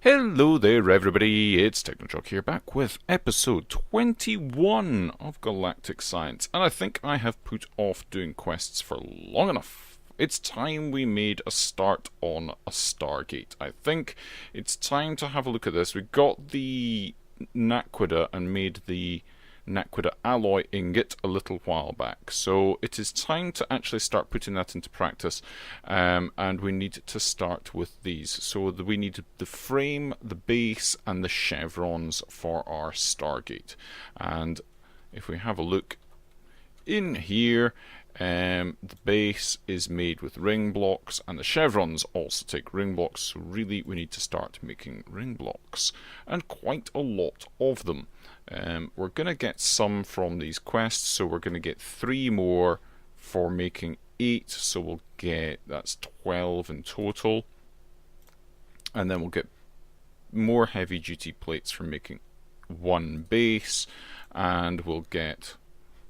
Hello there, everybody. It's Technojock here, back with episode 21 of Galactic Science. And I think I have put off doing quests for long enough. It's time we made a start on a Stargate. I think it's time to have a look at this. We got the Naquita and made the Naquita alloy ingot a little while back. So it is time to actually start putting that into practice, and we need to start with these. So we need the frame, the base, and the chevrons for our Stargate. And if we have a look in here, the base is made with ring blocks, and the chevrons also take ring blocks. So really, we need to start making ring blocks, and quite a lot of them. We're going to get some from these quests, so we're going to get 3 more for making 8, so we'll get, that's 12 in total. And then we'll get more heavy duty plates for making 1 base, and we'll get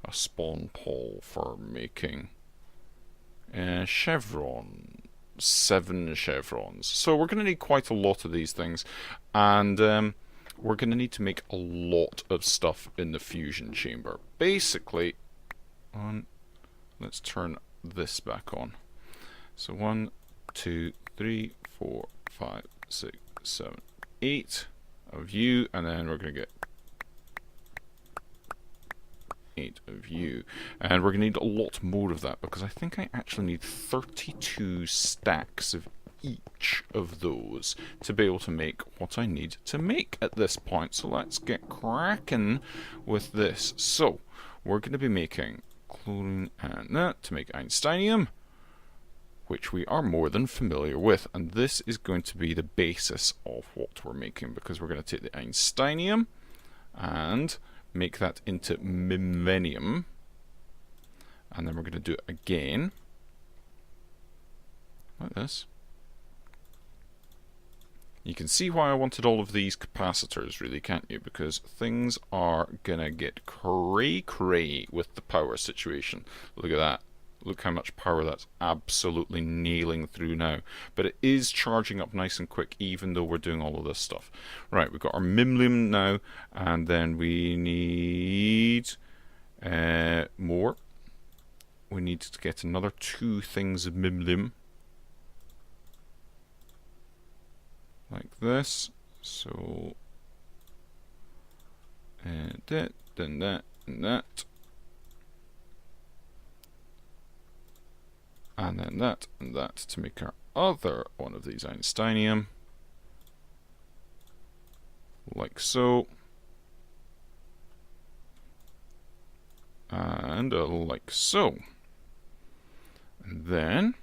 a spawn pole for making a chevron, 7 chevrons. So we're going to need quite a lot of these things, and we're going to need to make a lot of stuff in the fusion chamber. Basically, let's turn this back on. So 1, 2, 3, 4, 5, 6, 7, 8 of you, and then we're going to get 8 of you, and we're going to need a lot more of that, because I think I actually need 32 stacks of each of those to be able to make what I need to make at this point. So let's get cracking with this. So we're going to be making chlorine and that to make Einsteinium, which we are more than familiar with, and this is going to be the basis of what we're making, because we're going to take the Einsteinium and make that into Millennium, and then we're going to do it again like this. You can see why I wanted all of these capacitors, really, can't you? Because things are gonna get cray-cray with the power situation. Look at that. Look how much power that's absolutely nailing through now. But it is charging up nice and quick, even though we're doing all of this stuff. Right, we've got our Mimlium now, and then we need more. We need to get another 2 things of Mimlium. Like this. So, and that, then that, and that. And then that and that to make our other one of these Einsteinium, like so, and like so, and then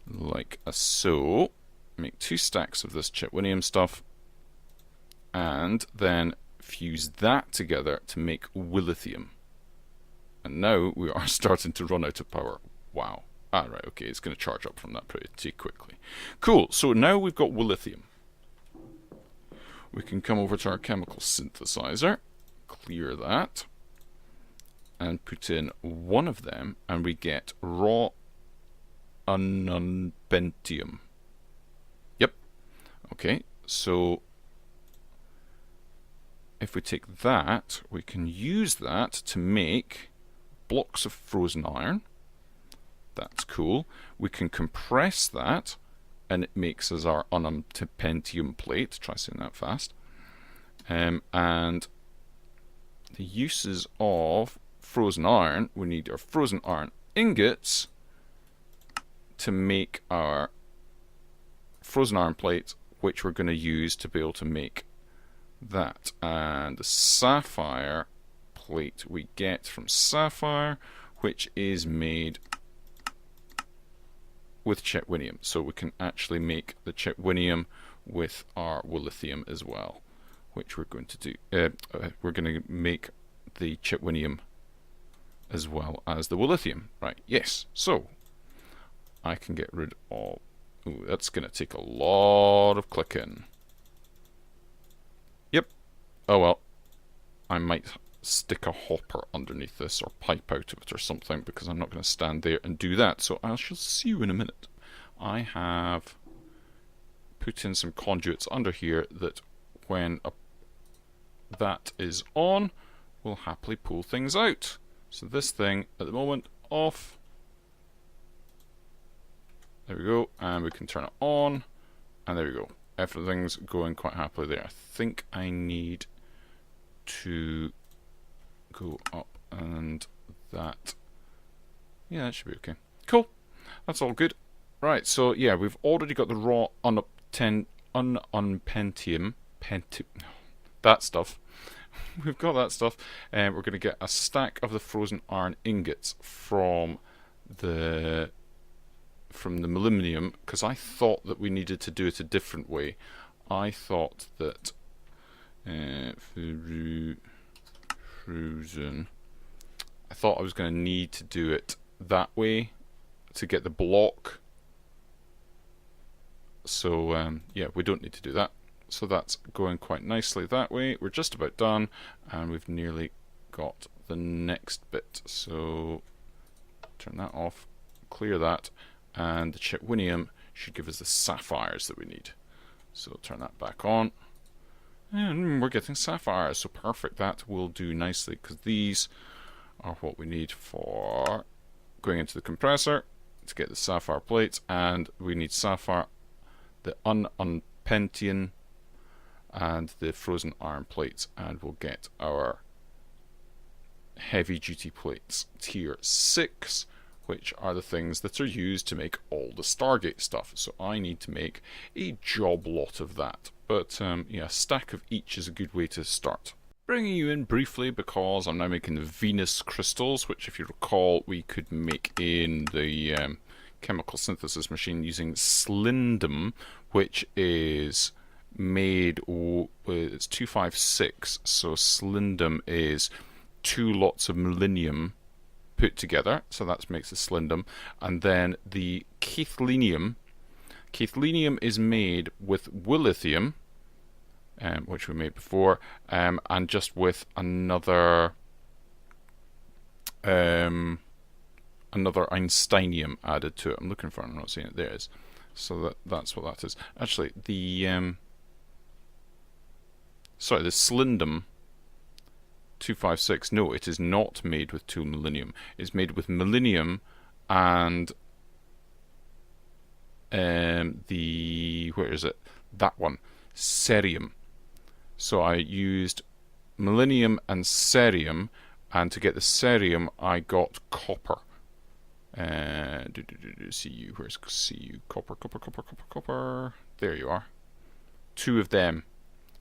like so, make 2 stacks of this chitwinium stuff, and then fuse that together to make willithium. And now we are starting to run out of power. Wow. Ah, right, okay, it's going to charge up from that pretty quickly. Cool, so now we've got willithium. We can come over to our chemical synthesizer, clear that, and put in 1 of them, and we get raw ununpentium. Yep, okay, so if we take that, we can use that to make blocks of frozen iron. That's cool. We can compress that, and it makes us our ununpentium plate. Try saying that fast. And the uses of frozen iron, we need our frozen iron ingots to make our frozen iron plate, which we're going to use to be able to make that. And the sapphire plate we get from sapphire, which is made with chitwinium, so we can actually make the chitwinium with our willithium as well, which we're going to do. We're going to make the chitwinium as well as the willithium, right? Yes. So I can get rid of. Ooh, that's going to take a lot of clicking. Yep. Oh well. I might stick a hopper underneath this or pipe out of it or something, because I'm not going to stand there and do that. So I shall see you in a minute. I have put in some conduits under here that when that is on, will happily pull things out. So this thing at the moment off. There we go, and we can turn it on, and there we go. Everything's going quite happily there. I think I need to go up and that. Yeah, that should be okay. Cool. That's all good. Right, so yeah, we've already got the raw unpentium, that stuff. We've got that stuff, and we're going to get a stack of the frozen iron ingots from the millennium, because I thought that we needed to do it a different way. I thought that frozen. I thought I was going to need to do it that way to get the block. So yeah, we don't need to do that. So that's going quite nicely that way. We're just about done, and we've nearly got the next bit. So turn that off, clear that, and the chipwinium should give us the sapphires that we need. So turn that back on, and we're getting sapphires. So perfect, that will do nicely, because these are what we need for going into the compressor to get the sapphire plates, and we need sapphire, the unpentium, and the frozen iron plates, and we'll get our heavy duty plates tier 6, which are the things that are used to make all the Stargate stuff. So I need to make a job lot of that, but yeah, a stack of each is a good way to start. Bringing you in briefly because I'm now making the Venus crystals, which if you recall we could make in the chemical synthesis machine using slindum, which is made, it's 256, so slindum is 2 lots of millennium put together, so that makes the slindum. And then the cathlenium is made with willethium, which we made before, and just with another Einsteinium added to it. I'm looking for it, I'm not seeing it. There it is. So that's what that is. Actually, the sorry, the slindum 256. No, it is not made with 2 millennium. It's made with millennium and where is it? That one, cerium. So I used millennium and cerium, and to get the cerium, I got copper. Cu, where's Cu? Copper. There you are. 2 of them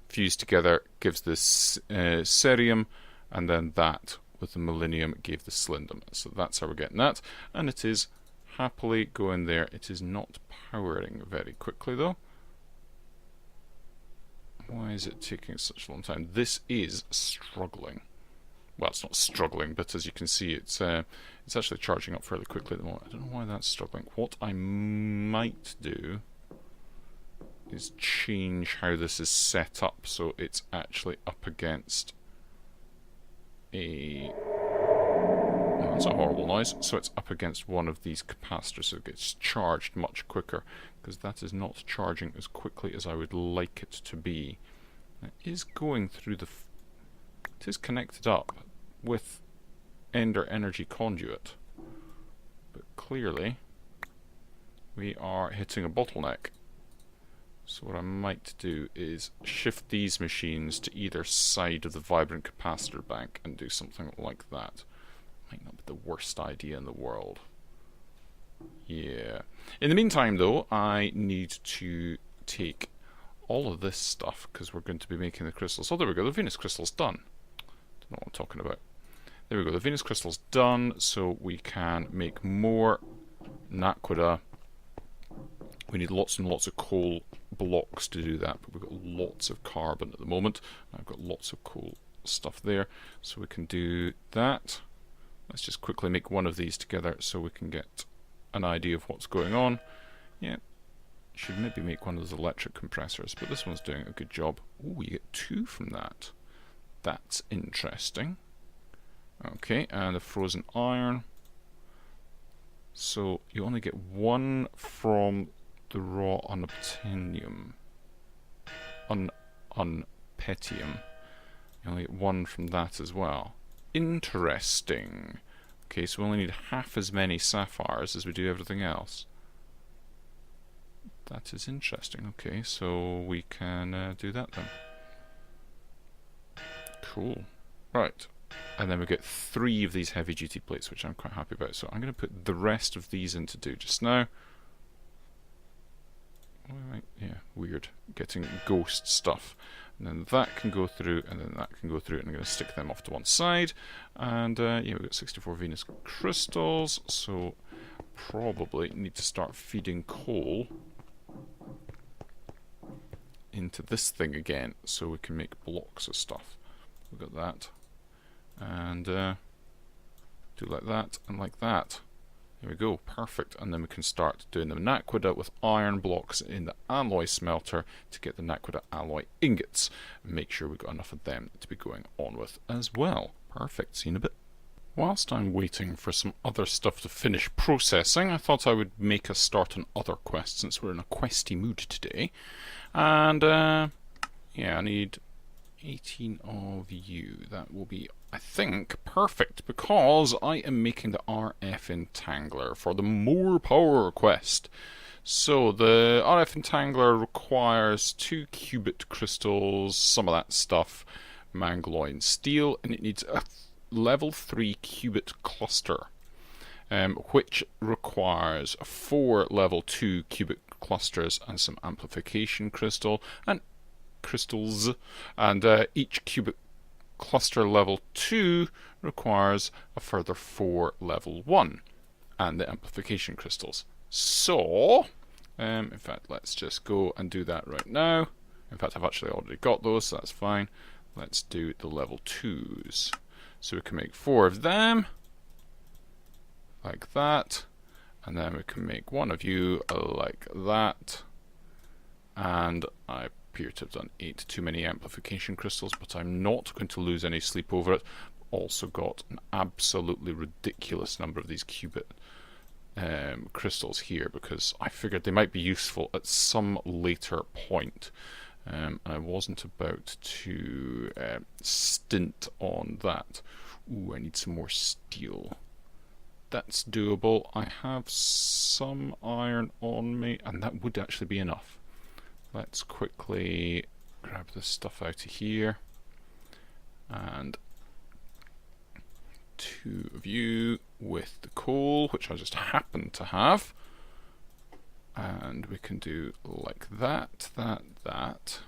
fused together gives this cerium, and then that with the millennium gave the slindum. So that's how we're getting that, and it is happily going there. It is not powering very quickly though. Why is it taking such a long time? This is struggling. Well, it's not struggling, but as you can see, it's actually charging up fairly quickly at the moment. I don't know why that's struggling. What I might do is change how this is set up so it's actually up against a... Oh, that's a horrible noise. So it's up against one of these capacitors, so it gets charged much quicker, because that is not charging as quickly as I would like it to be. It is going through the... It is connected up with Ender Energy Conduit, but clearly we are hitting a bottleneck. So what I might do is shift these machines to either side of the vibrant capacitor bank and do something like that. Might not be the worst idea in the world. Yeah. In the meantime though, I need to take all of this stuff, because we're going to be making the crystals. Oh, there we go, the Venus crystal's done. Don't know what I'm talking about. There we go, the Venus crystal's done, so we can make more naquita. We need lots and lots of coal blocks to do that, but we've got lots of carbon at the moment. I've got lots of cool stuff there, so we can do that. Let's just quickly make one of these together so we can get an idea of what's going on. Yeah, should maybe make one of those electric compressors, but this one's doing a good job. Oh, you get 2 from that. That's interesting. Okay, and the frozen iron. So you only get 1 from the raw unobtainium. Unpetium. You only get 1 from that as well. Interesting. Okay, so we only need half as many sapphires as we do everything else. That is interesting. Okay, so we can do that then. Cool. Right. And then we get 3 of these heavy duty plates, which I'm quite happy about. So I'm going to put the rest of these in to do just now. Alright, yeah, weird. Getting ghost stuff. And then that can go through, and then that can go through, and I'm going to stick them off to one side. And yeah, we've got 64 Venus crystals, so probably need to start feeding coal into this thing again, so we can make blocks of stuff. We've got that. And do like that, and like that. There we go, perfect. And then we can start doing the naquadah with iron blocks in the alloy smelter to get the naquadah alloy ingots. Make sure we've got enough of them to be going on with as well. Perfect, see you in a bit. Whilst I'm waiting for some other stuff to finish processing, I thought I would make us start on other quests since we're in a questy mood today. And yeah, I need 18 of you. That will be, I think, perfect, because I am making the RF Entangler for the More Power quest. So the RF Entangler requires 2 cubit crystals, some of that stuff, mangaloin steel, and it needs a level 3 cubit cluster, which requires 4 level 2 cubit clusters and some amplification crystals, and each cubit cluster level 2 requires a further 4 level 1 and the amplification crystals. So in fact, let's just go and do that right now. In fact, I've actually already got those, so that's fine. Let's do the level 2s. So we can make 4 of them like that, and then we can make 1 of you like that, and I appear to have done 8 too many amplification crystals, but I'm not going to lose any sleep over it. Also got an absolutely ridiculous number of these cubit crystals here, because I figured they might be useful at some later point. I wasn't about to stint on that. Ooh, I need some more steel. That's doable. I have some iron on me, and that would actually be enough. Let's quickly grab this stuff out of here. And 2 of you with the coal, which I just happen to have. And we can do like that, that,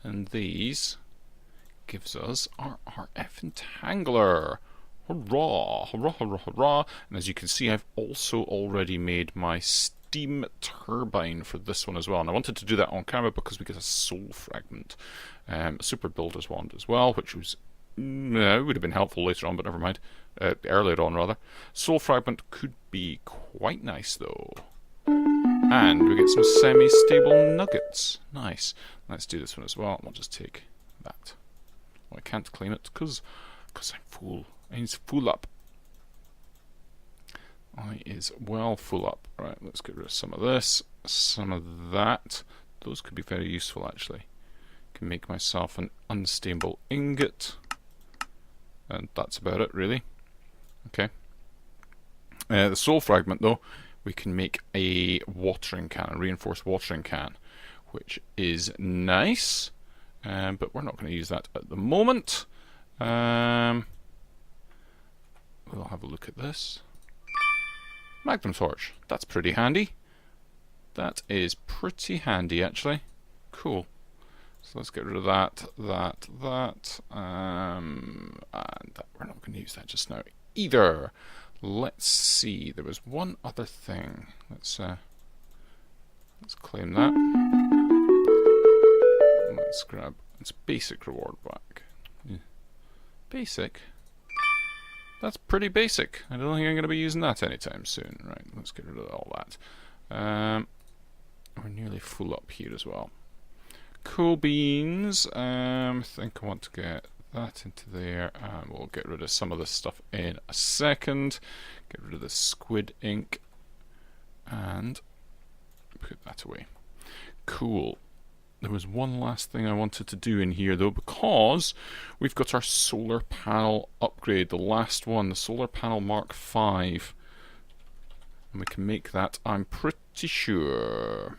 and these gives us our RF Entangler. Hurrah, hurrah, hurrah, hurrah. And as you can see, I've also already made my steam turbine for this one as well. And I wanted to do that on camera because we get a soul fragment, a super builder's wand as well, which was it would have been helpful later on, but never mind. Earlier on, rather. Soul fragment could be quite nice, though. And we get some semi-stable nuggets. Nice. Let's do this one as well. I'll just take that. Well, I can't claim it because I'm full. I need to full up. I is well full up. Right, let's get rid of some of this, some of that. Those could be very useful, actually. Can make myself an unstable ingot. And that's about it, really. Okay. The soul fragment, though, we can make a watering can, a reinforced watering can, which is nice. But we're not going to use that at the moment. We'll have a look at this. Magnum torch. That's pretty handy. That is pretty handy, actually. Cool. So let's get rid of that, and that. We're not going to use that just now either. Let's see. There was one other thing. Let's claim that. Let's grab its basic reward back. Basic. That's pretty basic. I don't think I'm going to be using that anytime soon. Right, let's get rid of all that. We're nearly full up here as well. Cool beans. I think I want to get that into there, and we'll get rid of some of this stuff in a second. Get rid of the squid ink and put that away. Cool. There was one last thing I wanted to do in here though, because we've got our solar panel upgrade, the last one, the solar panel Mark V. And we can make that, I'm pretty sure.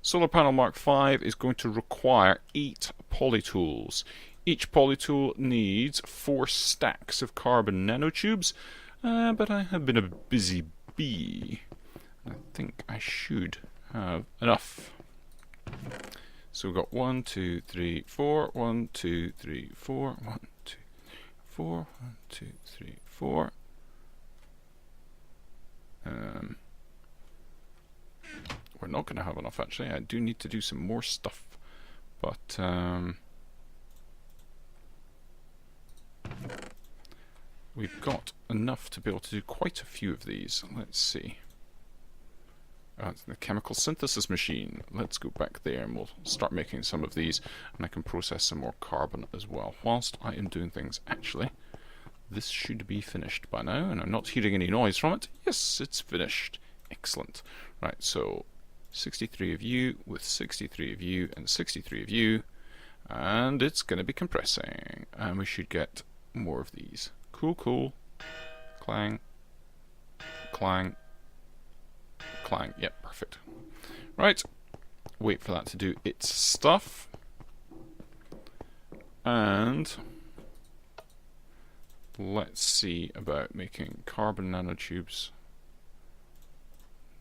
Solar panel Mark V is going to require 8 polytools. Each polytool needs 4 stacks of carbon nanotubes, but I have been a busy bee. I think I should have enough. So we've got 1, 2, 3, 4, 1, 2, 3, 4, 1, 2, 4, 1, 2, 3, 4. We're not going to have enough actually. I do need to do some more stuff, but we've got enough to be able to do quite a few of these. Let's see. It's the chemical synthesis machine. Let's go back there and we'll start making some of these, and I can process some more carbon as well whilst I am doing things. Actually, this should be finished by now, and I'm not hearing any noise from it. Yes, it's finished. Excellent. Right, so 63 of you with 63 of you and 63 of you, and it's going to be compressing, and we should get more of these. Cool, cool. Clang. Clang. Clang. Yep, perfect. Right, wait for that to do its stuff. And let's see about making carbon nanotubes.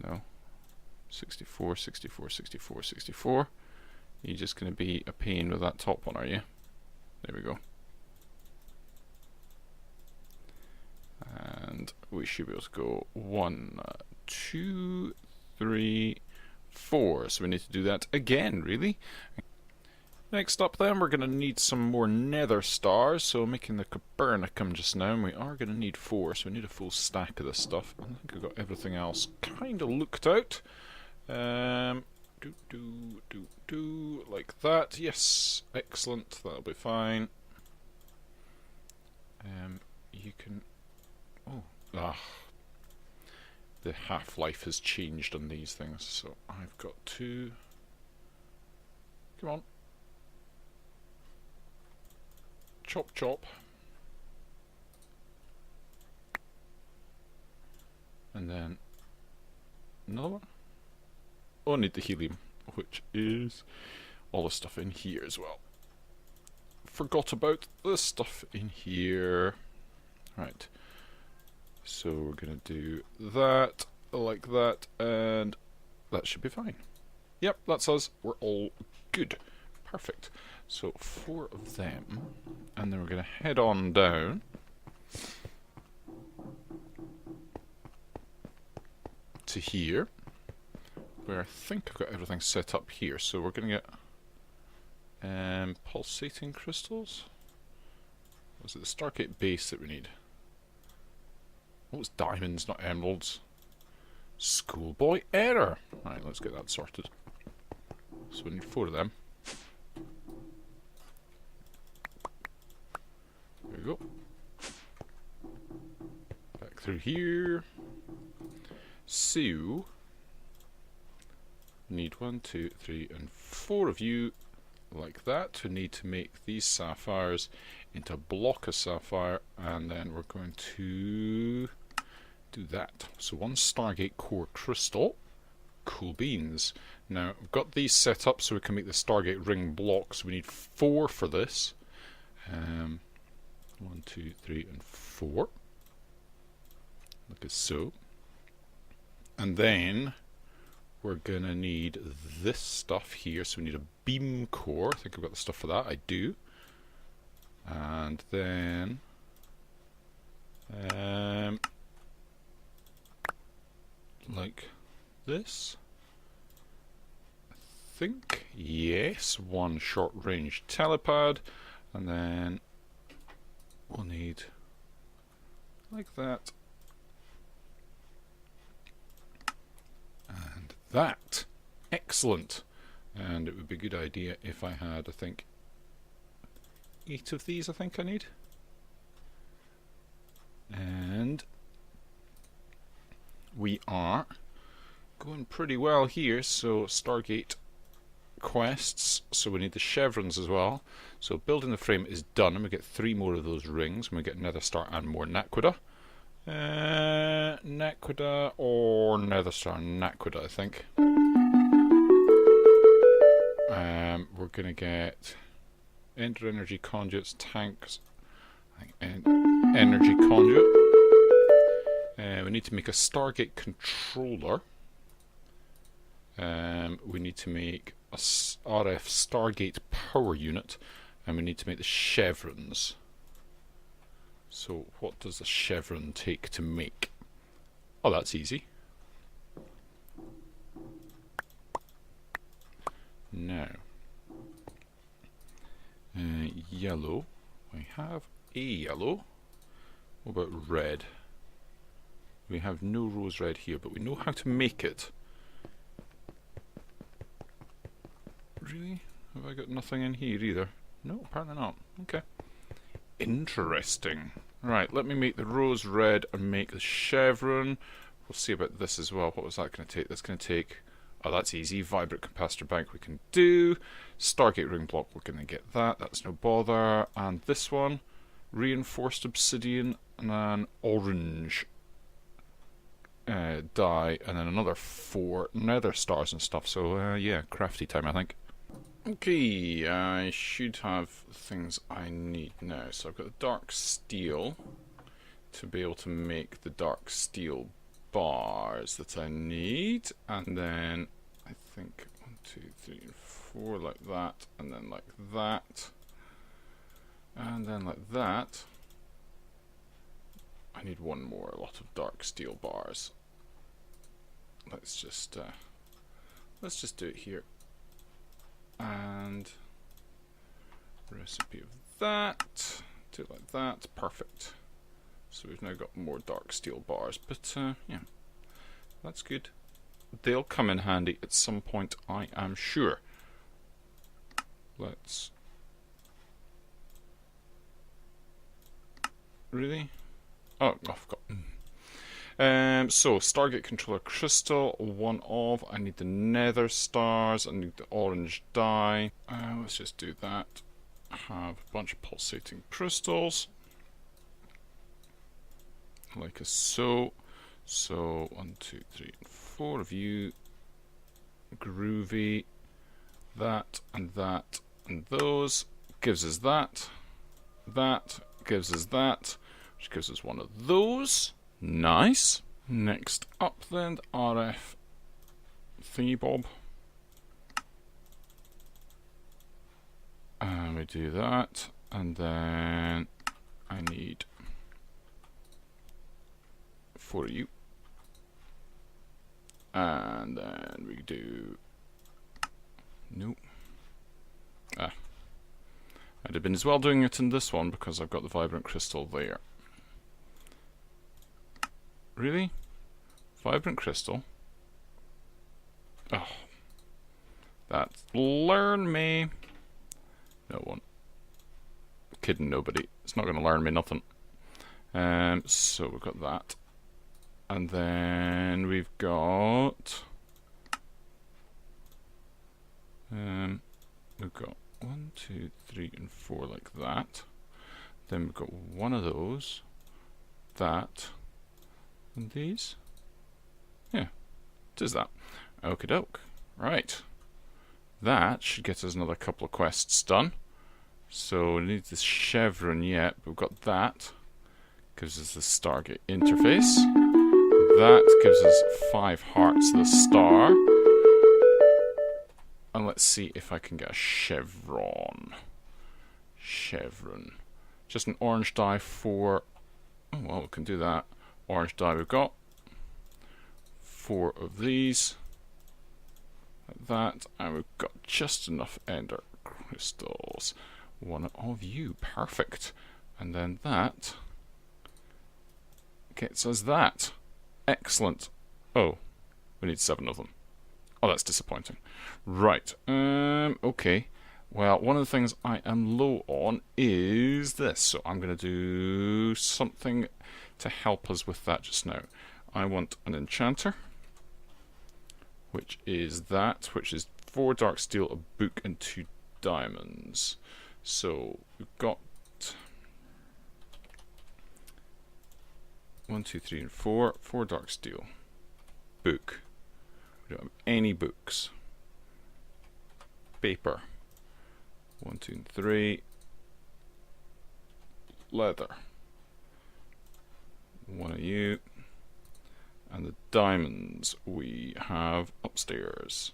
No. 64, 64, 64, 64. You're just going to be a pain with that top one, are you? There we go. And we should be able to go 1, 2, 3, 4. So we need to do that again, really. Next up then, we're going to need some more nether stars. So making the Copernicum just now, and we are going to need 4. So we need a full stack of this stuff. I think I've got everything else kind of looked out. Like that. Yes, excellent. That'll be fine. You can... the half-life has changed on these things, so I've got to... Come on. Chop chop. And then another one. Oh, I need the helium, which is all the stuff in here as well. Forgot about the stuff in here. Right. So we're going to do that, like that, and that should be fine. Yep, that's us. We're all good. Perfect. So 4 of them, and then we're going to head on down. To here, where I think I've got everything set up here. So we're going to get pulsating crystals. Was it the Stargate base that we need? Oh, it's diamonds, not emeralds. Schoolboy error. Right, let's get that sorted. So we need 4 of them. There we go. Back through here. So, need 1, 2, 3, and 4 of you, like that. We need to make these sapphires into a block of sapphire, and then we're going to do that. So 1 Stargate core crystal. Cool beans. Now, I've got these set up so we can make the Stargate ring blocks. We need 4 for this. 1, 2, 3, and 4. Like so. And then we're going to need this stuff here. So we need a beam core. I think I've got the stuff for that. I do. And then like this. I think. Yes. 1 short range telepad. And then we'll need like that. And that. Excellent. And it would be a good idea if I had, I think, 8 of these I think I need. And we are going pretty well here, so Stargate quests, so we need the chevrons as well. So building the frame is done, and we get 3 more of those rings, and we get Nether Star and more Naquita. Naquita or Nether Star? Naquita, I think. We're going to get Ender Energy Conduits, tanks, I think, Energy Conduit. We need to make a Stargate Controller. We need to make a RF Stargate Power Unit, and we need to make the chevrons. So what does the chevron take to make? Oh, that's easy. Now, yellow. We have a yellow. What about red? We have no rose red here, but we know how to make it. Really? Have I got nothing in here either? No, apparently not. Okay. Interesting. Right, let me make the rose red and make the chevron. We'll see about this as well. What was that going to take? That's going to take... Oh, that's easy. Vibrant capacitor bank we can do. Stargate ring block, we're going to get that. That's no bother. And this one, reinforced obsidian and an orange dye, and then another 4 nether stars and stuff. So yeah, crafty time I think. Okay, I should have things I need now. So I've got the dark steel to be able to make the dark steel bars that I need, and then I think 1, 2, 3, and 4 like that, and then like that, and then like that. I need one more, a lot of dark steel bars. Let's just do it here. And recipe of that, do it like that, perfect. So we've now got more dark steel bars, but yeah, that's good. They'll come in handy at some point, I am sure. Let's... Really? Oh, I've got... so, Stargate Controller Crystal, 1 of. I need the nether stars, I need the orange dye. Let's just do that. Have a bunch of pulsating crystals. Like so. So, 1, 2, 3, and 4 of you. Groovy. That, and those. Gives us that. That gives us that. Which gives us one of those. Nice. Next up then, RF thingy bob. And we do that, and then I need 4 of you. And then we do... Nope. I'd have been as well doing it in this one because I've got the vibrant crystal there. Really? Vibrant crystal? Oh. That's... Learn me! No one. Kidding nobody. It's not going to learn me nothing. So we've got that. And then we've got... we've got 1, 2, 3, and 4 like that. Then we've got one of those. That. And these? Yeah, it is that. Okie doke. Right. That should get us another couple of quests done. So we need this chevron yet, but we've got that. Gives us the Stargate interface. That gives us 5 hearts of the star. And let's see if I can get a chevron. Chevron. Just an orange dye for... Oh, well, we can do that. Orange dye we've got. 4 of these. Like that. And we've got just enough ender crystals. 1 of you. Perfect. And then that gets us that. Excellent. Oh, we need 7 of them. Oh, that's disappointing. Right. Okay. Well, one of the things I am low on is this, so I'm going to do something to help us with that just now. I want an enchanter, which is that, which is 4 dark steel, a book, and 2 diamonds. So we've got 1, 2, 3, and 4. 4 dark steel, book. We don't have any books. Paper. 1, 2, and 3. Leather. 1 of you. And the diamonds we have upstairs.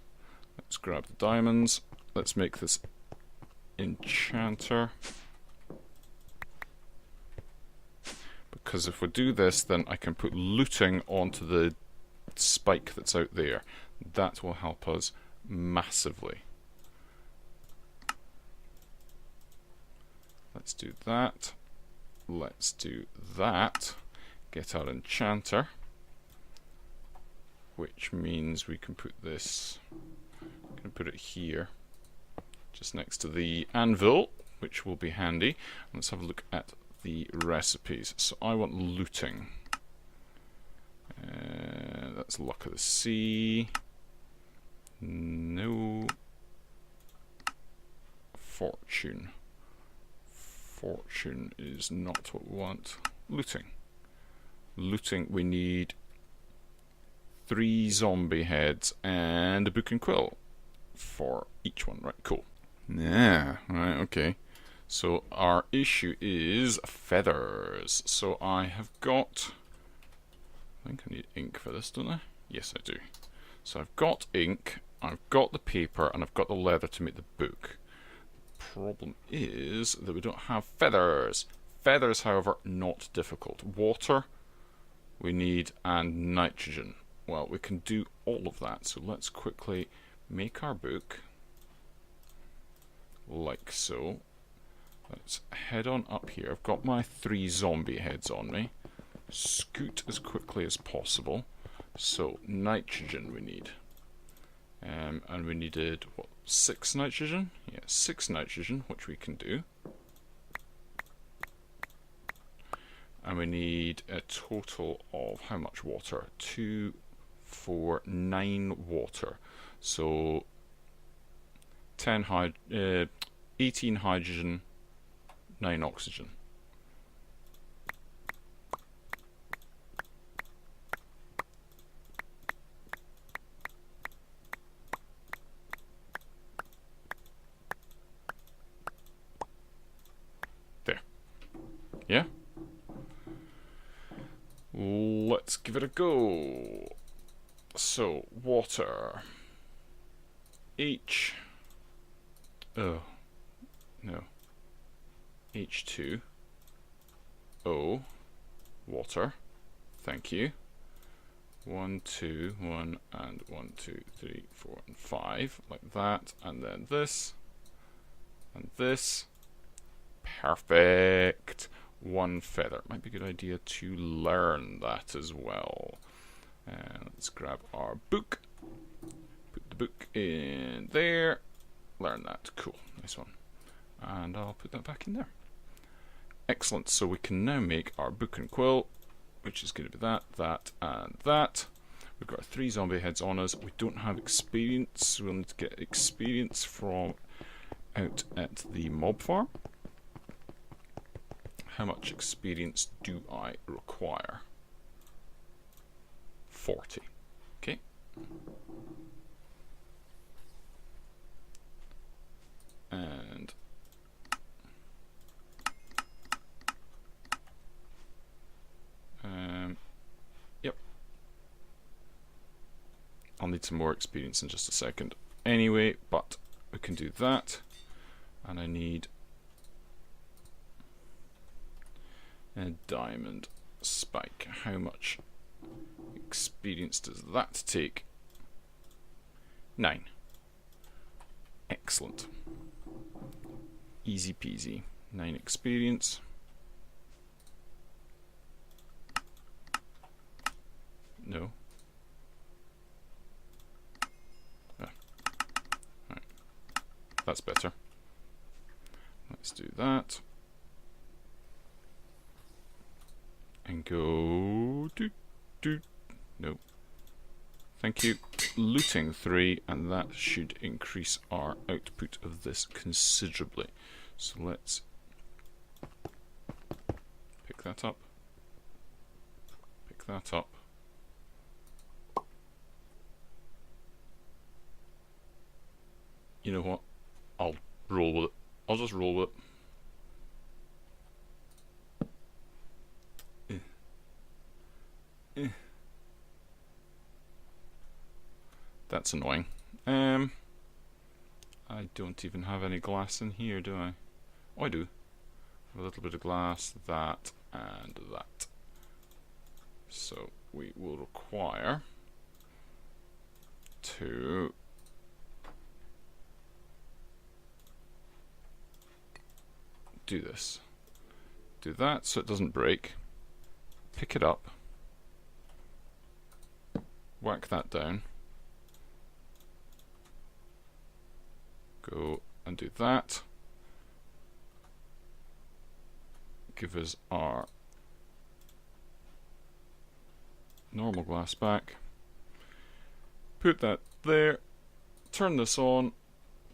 Let's grab the diamonds. Let's make this enchanter. Because if we do this, then I can put looting onto the spike that's out there. That will help us massively. Let's do that. Let's do that. Get our enchanter. Which means we can put this, I'm going to put it here, just next to the anvil, which will be handy. Let's have a look at the recipes. So I want looting. That's luck of the sea. No. Fortune. Fortune is not what we want. Looting. Looting, we need 3 zombie heads and a book and quill for each one. Right, cool. Yeah, right, okay. So our issue is feathers. So I have got, I think I need ink for this, don't I? Yes, I do. So I've got ink, I've got the paper, and I've got the leather to make the book. Problem is that we don't have feathers. Feathers, however, not difficult. Water we need, and nitrogen. Well, we can do all of that, so let's quickly make our book like so. Let's head on up here. I've got my 3 zombie heads on me. Scoot as quickly as possible. So nitrogen we need. And we needed, what, 6 nitrogen? Yeah, 6 nitrogen, which we can do. And we need a total of how much water? 2, 4, 9 water. So 18 hydrogen, 9 oxygen. There. Yeah? Let's give it a go. So, water. Oh, no. H2. O. Water. Thank you. 1, 2, 1, and 1, 2, 3, 4, and 5. Like that. And then this. And this. Perfect. 1 feather. Might be a good idea to learn that as well. And let's grab our book. Put the book in there. Learn that. Cool. Nice one. And I'll put that back in there. Excellent. So we can now make our book and quill, which is going to be that, that, and that. We've got our 3 zombie heads on us. We don't have experience. We'll need to get experience from out at the mob farm. How much experience do I require? 40. Okay. And yep. I'll need some more experience in just a second anyway, but we can do that. And I need a diamond spike. How much experience does that take? 9. Excellent. Easy peasy. 9 experience. No. Ah. Right. That's better. Let's do that. And go... No. Thank you. Looting 3, and that should increase our output of this considerably. So let's pick that up. Pick that up. You know what? I'll roll with it. I'll just roll with it. That's annoying. I don't even have any glass in here, do I? Oh, I do. A little bit of glass, that, and that. So we will require to do this. Do that so it doesn't break. Pick it up. Whack that down. Go and do that. Give us our normal glass back. Put that there. Turn this on.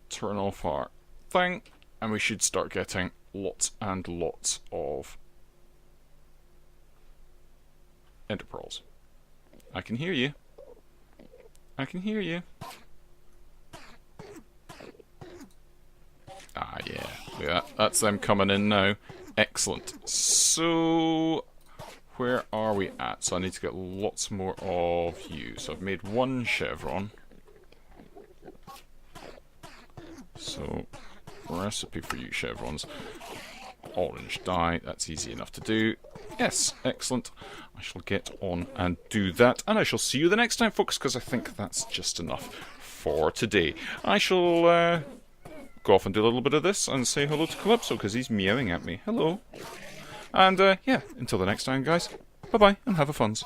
Turn off our thing. And we should start getting lots and lots of ender pearls. I can hear you. I can hear you. Ah, yeah. That's them coming in now. Excellent. So, where are we at? So I need to get lots more of you. So I've made 1 chevron. So, recipe for you chevrons. Orange dye, that's easy enough to do. Yes, excellent. I shall get on and do that, and I shall see you the next time, folks, because I think that's just enough for today. I shall go off and do a little bit of this and say hello to Calypso, because he's meowing at me. Hello. And, yeah, until the next time, guys. Bye-bye, and have a funs.